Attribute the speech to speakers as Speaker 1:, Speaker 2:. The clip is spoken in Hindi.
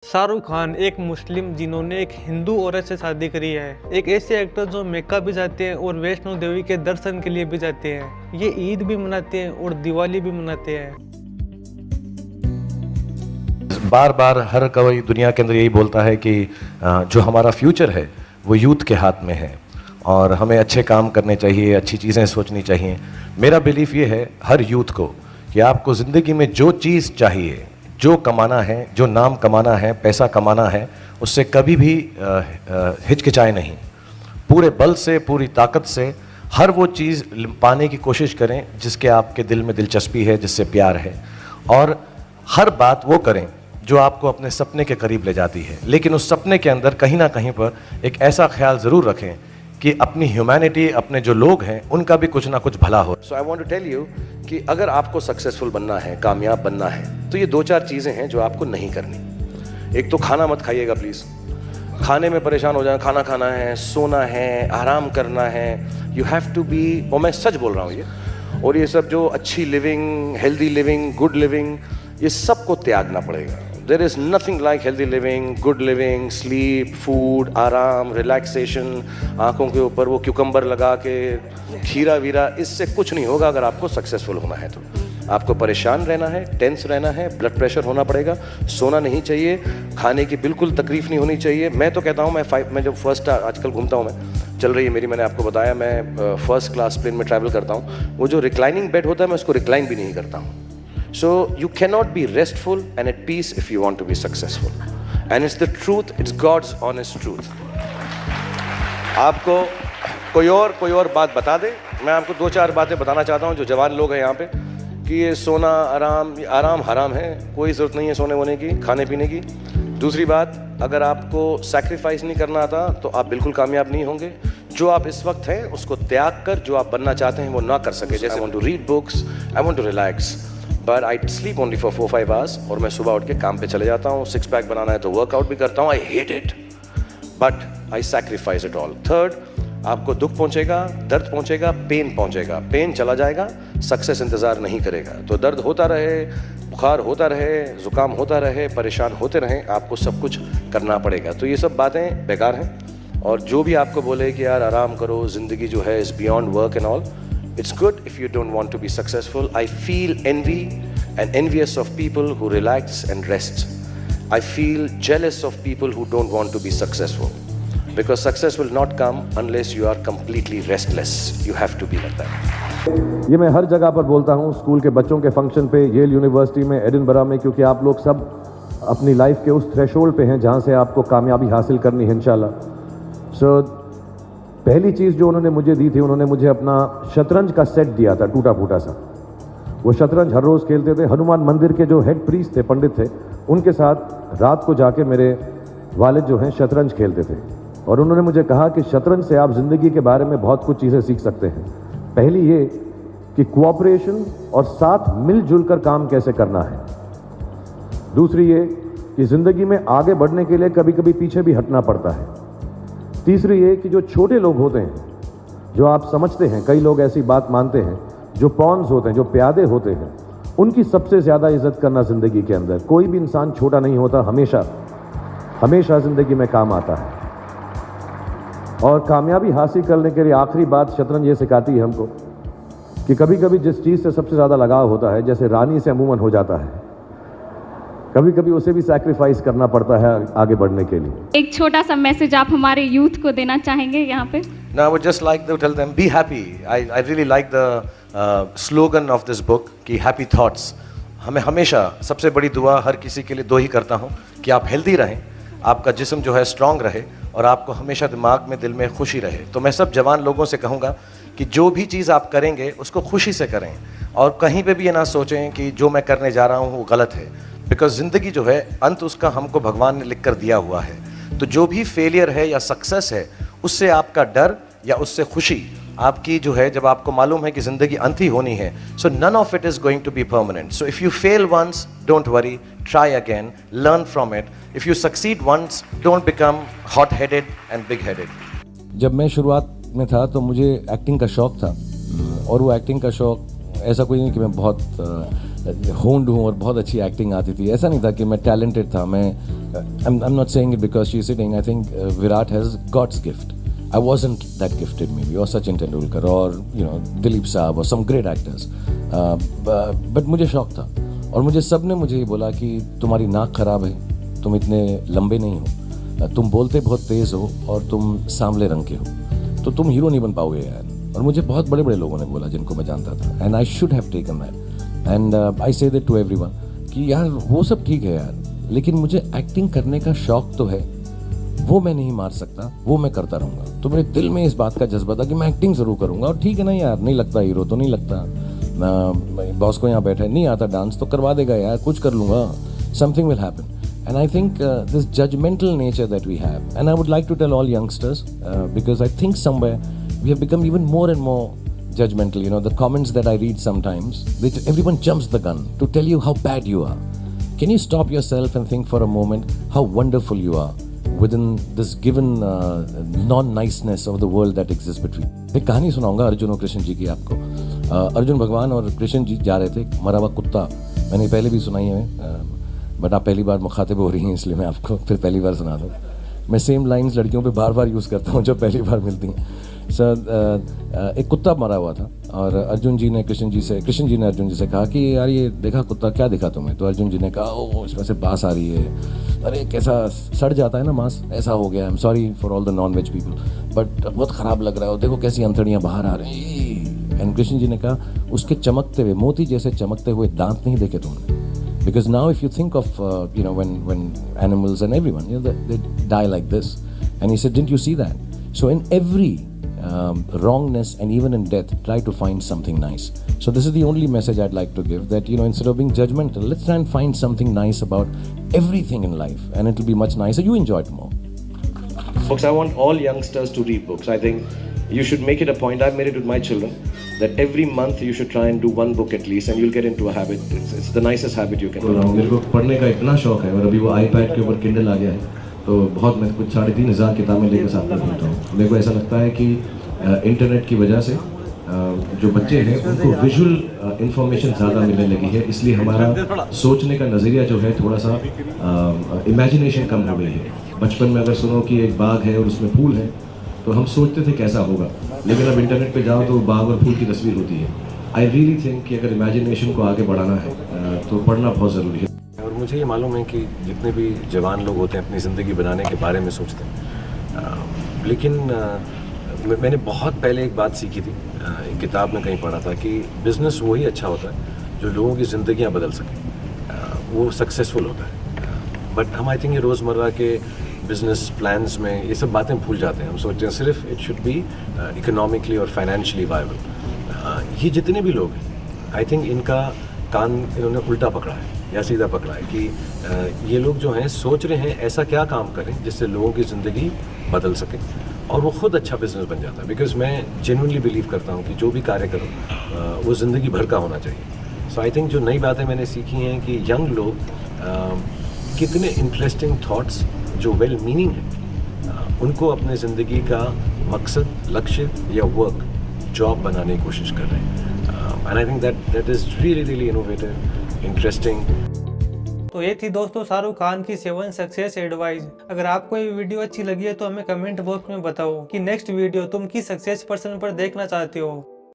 Speaker 1: शाहरुख खान एक मुस्लिम जिन्होंने एक हिंदू औरत से शादी करी है, एक ऐसे एक्टर जो मेक्का भी जाते हैं और वैष्णो देवी के दर्शन के लिए भी जाते हैं। ये ईद भी मनाते हैं और दिवाली भी मनाते हैं।
Speaker 2: बार बार हर कोई दुनिया के अंदर यही बोलता है कि जो हमारा फ्यूचर है वो यूथ के हाथ में है और हमें अच्छे काम करने चाहिए, अच्छी चीज़ें सोचनी चाहिए। मेरा बिलीफ ये है हर यूथ को कि आपको ज़िंदगी में जो चीज़ चाहिए, जो कमाना है, जो नाम कमाना है, पैसा कमाना है, उससे कभी भी हिचकिचाए नहीं। पूरे बल से, पूरी ताकत से हर वो चीज़ पाने की कोशिश करें जिसके आपके दिल में दिलचस्पी है, जिससे प्यार है, और हर बात वो करें जो आपको अपने सपने के करीब ले जाती है। लेकिन उस सपने के अंदर कहीं ना कहीं पर एक ऐसा ख्याल ज़रूर रखें कि अपनी ह्यूमैनिटी, अपने जो लोग हैं, उनका भी कुछ ना कुछ भला हो। So I want to tell you कि अगर आपको सक्सेसफुल बनना है, कामयाब बनना है, तो ये दो चार चीज़ें हैं जो आपको नहीं करनी। एक तो खाना मत खाइएगा प्लीज़। खाने में परेशान हो जाए, खाना खाना है, सोना है, आराम करना है। यू हैव टू बी, और मैं सच बोल रहा हूँ ये, और ये सब जो अच्छी living, healthy living, good living, ये सब को त्यागना पड़ेगा। There is nothing like healthy living, good living, sleep, food, आराम, relaxation, आंखों के ऊपर वो क्यूकम्बर लगा के खीरा वीरा, इससे कुछ नहीं होगा। अगर आपको सक्सेसफुल होना है तो आपको परेशान रहना है, टेंस रहना है, ब्लड प्रेशर होना पड़ेगा, सोना नहीं चाहिए, खाने की बिल्कुल तकलीफ नहीं होनी चाहिए। मैं तो कहता हूँ, मैं जब फर्स्ट आजकल घूमता हूँ, मैं चल रही है मेरी, मैंने आपको बताया मैं फर्स्ट क्लास प्लेन में ट्रैवल करता हूँ, वो जो रिक्लाइनिंग बेड होता है मैं उसको रिक्लाइन भी नहीं करता हूँ। So you cannot be restful and at peace if you want to be successful. And it's the truth, it's God's honest truth. आपको कोई और बात बता दे। मैं आपको दो चार बातें बताना चाहता हूँ जो जवान लोग हैं यहाँ पे, कि ये सोना आराम हराम है, कोई ज़रूरत नहीं है सोने वोने की, खाने पीने की। दूसरी बात, अगर आपको सैक्रिफाइस नहीं करना आता तो आप बिल्कुल कामयाब नहीं होंगे। जो आप इस वक्त हैं उसको त्याग कर जो आप बनना चाहते हैं वो ना कर सके। जैसे I want to read books, I want to relax, but I sleep only for 4-5 hours, और मैं सुबह उठ के काम पे चले जाता हूँ। 6 पैक बनाना है तो वर्कआउट भी करता हूँ। I hate it but I sacrifice it all. Third, आपको दुख पहुंचेगा, दर्द पहुंचेगा, पेन पहुंचेगा, पेन चला जाएगा, सक्सेस इंतजार नहीं करेगा। तो दर्द होता रहे, बुखार होता रहे, जुकाम होता रहे, परेशान होते रहें, आपको सब कुछ करना पड़ेगा। तो ये सब बातें बेकार हैं। और जो भी आपको बोले कि यार आराम करो, ज़िंदगी जो है is beyond work and all, it's good if you don't want to be successful. I feel envy and envious of people who relax and rest. I feel jealous of people who don't want to be successful, because success will not come unless you are completely restless. You have to be like that.
Speaker 3: ये मैं हर जगह पर बोलता हूँ, स्कूल के बच्चों के फंक्शन पे, येल यूनिवर्सिटी में, एडिनबरा में, क्योंकि आप लोग सब अपनी लाइफ के उस थ्रेशोल्ड पे हैं जहाँ से आपको कामयाबी हासिल करनी है इंशाल्लाह। सो पहली चीज़ जो उन्होंने मुझे दी थी, उन्होंने मुझे अपना शतरंज का सेट दिया था, टूटा फूटा सा। वो शतरंज हर रोज़ खेलते थे। हनुमान मंदिर के जो हेड प्रीस्ट थे, पंडित थे, उनके साथ रात को जाके मेरे वालिद जो हैं शतरंज खेलते थे। और उन्होंने मुझे कहा कि शतरंज से आप ज़िंदगी के बारे में बहुत कुछ चीज़ें सीख सकते हैं। पहली ये कि कोऑपरेशन और साथ मिलजुल कर काम कैसे करना है। दूसरी ये कि ज़िंदगी में आगे बढ़ने के लिए कभी कभी पीछे भी हटना पड़ता है। तीसरी ये कि जो छोटे लोग होते हैं, जो आप समझते हैं, कई लोग ऐसी बात मानते हैं, जो पॉन्स होते हैं, जो प्यादे होते हैं, उनकी सबसे ज़्यादा इज्जत करना ज़िंदगी के अंदर। कोई भी इंसान छोटा नहीं होता, हमेशा ज़िंदगी में काम आता है। और कामयाबी हासिल करने के लिए आखिरी बात शतरंज ये सिखाती है हमको कि कभी कभी जिस चीज़ से सबसे ज़्यादा लगाव होता है, जैसे रानी से अमूमन हो जाता है, कभी कभी उसे भी सैक्रिफाइस करना पड़ता है आगे बढ़ने के लिए।
Speaker 4: एक छोटा सा मैसेज आप हमारे यूथ को देना चाहेंगे यहाँ पे?
Speaker 2: No, I would just like to tell them, be happy. I really like the slogan of this book कि happy thoughts. हमें हमेशा सबसे बड़ी दुआ हर किसी के लिए दो ही करता हूँ कि आप हेल्दी रहें, आपका जिस्म जो है स्ट्रांग रहे, और आपको हमेशा दिमाग में, दिल में खुशी रहे। तो मैं सब जवान लोगों से कहूँगा कि जो भी चीज़ आप करेंगे उसको खुशी से करें, और कहीं पे भी ये ना सोचें कि जो मैं करने जा रहा हूँ वो गलत है। बिकॉज ज़िंदगी जो है, अंत उसका हमको भगवान ने लिख कर दिया हुआ है। तो जो भी फेलियर है या सक्सेस है, उससे आपका डर या उससे खुशी आपकी जो है, जब आपको मालूम है कि ज़िंदगी अंत ही होनी है, so none of it is going to be permanent. So if you fail once, don't worry, try again, learn from it. If you succeed once, don't become hot headed and big headed.
Speaker 3: जब मैं शुरुआत में था तो मुझे एक्टिंग का शौक़ था, और वो एक्टिंग का शौक़ ऐसा कोई नहीं कि मैं बहुत
Speaker 2: होंड हूँ और बहुत अच्छी एक्टिंग आती थी। ऐसा नहीं था कि मैं टैलेंटेड था। मैं I am not saying it because she is sitting. I think Virat has God's gift. I wasn't that gifted maybe, or Sachin Tendulkar, or Dilip Saab, or some great actors. But मुझे शौक था और मुझे सब ने मुझे ये बोला कि तुम्हारी नाक खराब है, तुम इतने लंबे नहीं हो, तुम बोलते बहुत तेज़ हो और तुम सांवले रंग के हो, तो तुम हीरो नहीं बन पाओगे यार। और मुझे बहुत बड़े बड़े लोगों ने बोला जिनको मैं जानता था, and I should have taken that and I say that to everyone कि यार वो सब ठीक है यार, लेकिन मुझे एक्टिंग करने का शौक तो है, वो मैं नहीं मार सकता, वो मैं करता रहूँगा। तो मेरे दिल में इस बात का जज्बा था कि मैं एक्टिंग ज़रूर करूँगा। और ठीक है ना यार, नहीं लगता हीरो तो नहीं लगता, बॉस को यहाँ बैठे नहीं आता डांस तो करवा देगा यार, कुछ कर लूँगा, something will happen. And I think this judgmental nature that we have, and I would like to tell all youngsters because I think somewhere we have become even more and more judgmental. The comments that I read sometimes, everyone jumps the gun to tell you how bad you are. Can you stop yourself and think for a moment how wonderful you are within this given non-niceness of the world that exists between? एक कहानी सुनाऊंगा अर्जुन और कृष्ण जी की आपको। अर्जुन भगवान और कृष्ण जी जा रहे थे, मरा हुआ कुत्ता, मैंने पहले भी सुनाई है, बट आप पहली बार मुखातिब हो रही हैं इसलिए मैं आपको फिर पहली बार सुना दूँ। मैं सेम लाइंस लड़कियों पे बार बार यूज़ करता हूँ जो पहली बार मिलती हैं। सर एक कुत्ता मरा हुआ था और कृष्ण जी ने अर्जुन जी से कहा कि यार ये देखा कुत्ता, क्या दिखा तुम्हें? तो अर्जुन जी ने कहा ओ इसमें से बास आ रही है, अरे कैसा सड़ जाता है ना मांस, ऐसा हो गया, I am sorry for all the non veg people, but बहुत ख़राब लग रहा है, देखो कैसी अंतड़ियाँ बाहर आ रही हैं। एंड कृष्ण जी ने कहा उसके चमकते हुए, मोती जैसे चमकते हुए दांत नहीं देखे तुमने? Because now if you think of, when animals and everyone, they die like this. And he said, didn't you see that? So in every wrongness and even in death, try to find something nice. So this is the only message I'd like to give, that, instead of being judgmental, let's try and find something nice about everything in life, and it'll be much nicer. You enjoy it more.
Speaker 3: Folks, I want all youngsters to read books. I think you should make it a point. I've made it with my children, that every month you should try and do one book at least, and you'll get into a habit. It's the nicest habit you can do.
Speaker 2: मेरे को पढ़ने का इतना शौक है, और अभी वो iPad के ऊपर Kindle आ गया है, तो बहुत मैं कुछ 3,500 किताबें लेकर साथ में घूमता हूँ। मेरे को ऐसा लगता है कि इंटरनेट की वजह से जो बच्चे हैं उनको विजुअल इंफॉर्मेशन ज़्यादा मिलने लगी है, इसलिए हमारा सोचने का नज़रिया जो है थोड़ा सा इमेजिनेशन कम हो गई है। बचपन में अगर सुनो कि एक बाग है और उसमें फूल है तो हम सोचते थे कैसा होगा, लेकिन अब इंटरनेट पे जाओ तो बाग और फूल की तस्वीर होती है। आई रियली थिंक कि अगर इमेजिनेशन को आगे बढ़ाना है तो पढ़ना बहुत ज़रूरी है। और मुझे ये मालूम है कि जितने भी जवान लोग होते हैं अपनी ज़िंदगी बनाने के बारे में सोचते हैं, लेकिन मैंने बहुत पहले एक बात सीखी थी, एक किताब में कहीं पढ़ा था कि बिज़नेस वही अच्छा होता है जो लोगों की ज़िंदगियाँ बदल सके, वो सक्सेसफुल होता है। बट हम आई थिंक ये रोज़मर्रा के बिजनेस प्लान्स में ये सब बातें भूल जाते हैं। हम सोचते हैं सिर्फ इट शुड बी इकोनॉमिकली और फाइनेंशियली वायबल। ये जितने भी लोग हैं, आई थिंक इनका कान इन्होंने उल्टा पकड़ा है या सीधा पकड़ा है कि ये लोग जो हैं सोच रहे हैं ऐसा क्या काम करें जिससे लोगों की ज़िंदगी बदल सके और वो खुद अच्छा बिजनेस बन जाता है। बिकॉज मैं जेन्युइनली बिलीव करता हूँ कि जो भी कार्य करो वो ज़िंदगी भर का होना चाहिए। सो आई थिंक जो नई बातें मैंने सीखी हैं कि यंग लोग कितने इंटरेस्टिंग थॉट्स जो वेल मीनिंग है उनको अपने ज़िंदगी का मकसद, लक्ष्य या वर्क, जॉब बनाने की कोशिश कर रहे हैं। And I think that is really innovative, interesting.
Speaker 1: तो ये थी दोस्तों शाहरुख खान की 7 सक्सेस एडवाइस। अगर आपको ये वीडियो अच्छी लगी है तो हमें कमेंट बॉक्स में बताओ कि नेक्स्ट वीडियो तुम किस सक्सेस पर्सन पर देखना चाहते हो।